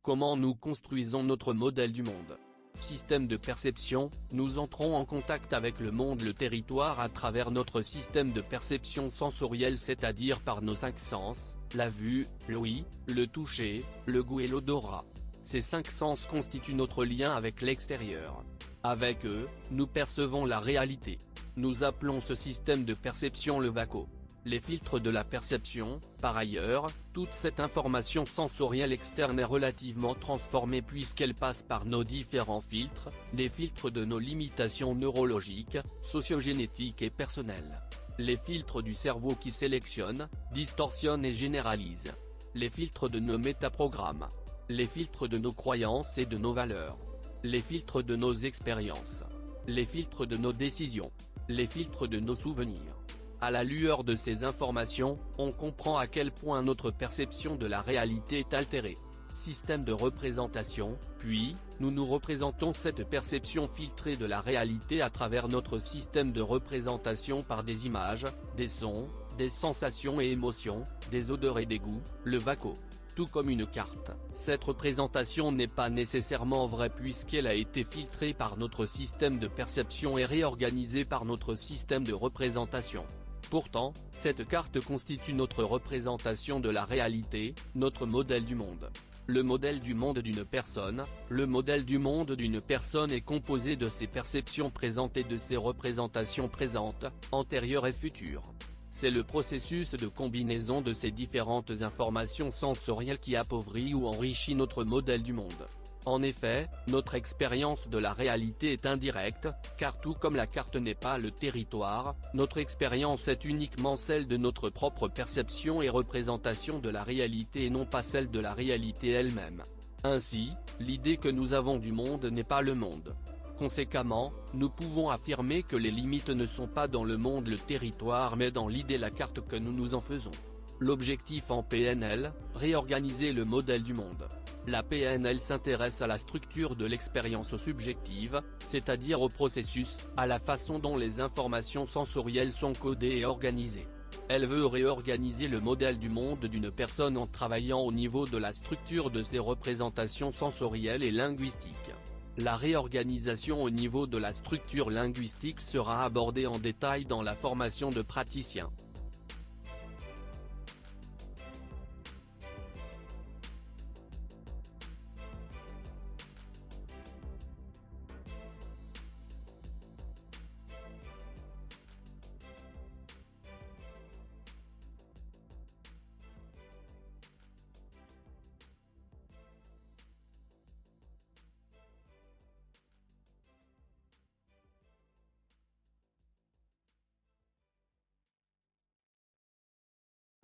Comment nous construisons notre modèle du monde? Système de perception, nous entrons en contact avec le monde, le territoire à travers notre système de perception sensorielle, c'est-à-dire par nos 5 sens, la vue, l'ouïe, le toucher, le goût et l'odorat. Ces 5 sens constituent notre lien avec l'extérieur. Avec eux, nous percevons la réalité. Nous appelons ce système de perception le vaco. Les filtres de la perception, par ailleurs, toute cette information sensorielle externe est relativement transformée puisqu'elle passe par nos différents filtres, les filtres de nos limitations neurologiques, sociogénétiques et personnelles. Les filtres du cerveau qui sélectionnent, distorsionnent et généralisent. Les filtres de nos métaprogrammes. Les filtres de nos croyances et de nos valeurs. Les filtres de nos expériences. Les filtres de nos décisions. Les filtres de nos souvenirs. À la lueur de ces informations, on comprend à quel point notre perception de la réalité est altérée. Système de représentation, puis, nous représentons cette perception filtrée de la réalité à travers notre système de représentation par des images, des sons, des sensations et émotions, des odeurs et des goûts, le vaco. Tout comme une carte, cette représentation n'est pas nécessairement vraie puisqu'elle a été filtrée par notre système de perception et réorganisée par notre système de représentation. Pourtant, cette carte constitue notre représentation de la réalité, notre modèle du monde. Le modèle du monde d'une personne, le modèle du monde d'une personne est composé de ses perceptions présentes et de ses représentations présentes, antérieures et futures. C'est le processus de combinaison de ces différentes informations sensorielles qui appauvrit ou enrichit notre modèle du monde. En effet, notre expérience de la réalité est indirecte, car tout comme la carte n'est pas le territoire, notre expérience est uniquement celle de notre propre perception et représentation de la réalité et non pas celle de la réalité elle-même. Ainsi, l'idée que nous avons du monde n'est pas le monde. Conséquemment, nous pouvons affirmer que les limites ne sont pas dans le monde, le territoire, mais dans l'idée, la carte que nous nous en faisons. L'objectif en PNL, réorganiser le modèle du monde. La PNL s'intéresse à la structure de l'expérience subjective, c'est-à-dire au processus, à la façon dont les informations sensorielles sont codées et organisées. Elle veut réorganiser le modèle du monde d'une personne en travaillant au niveau de la structure de ses représentations sensorielles et linguistiques. La réorganisation au niveau de la structure linguistique sera abordée en détail dans la formation de praticien.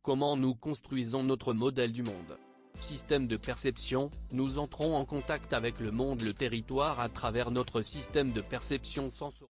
Comment nous construisons notre modèle du monde? Système de perception, nous entrons en contact avec le monde, le territoire à travers notre système de perception sensorielle.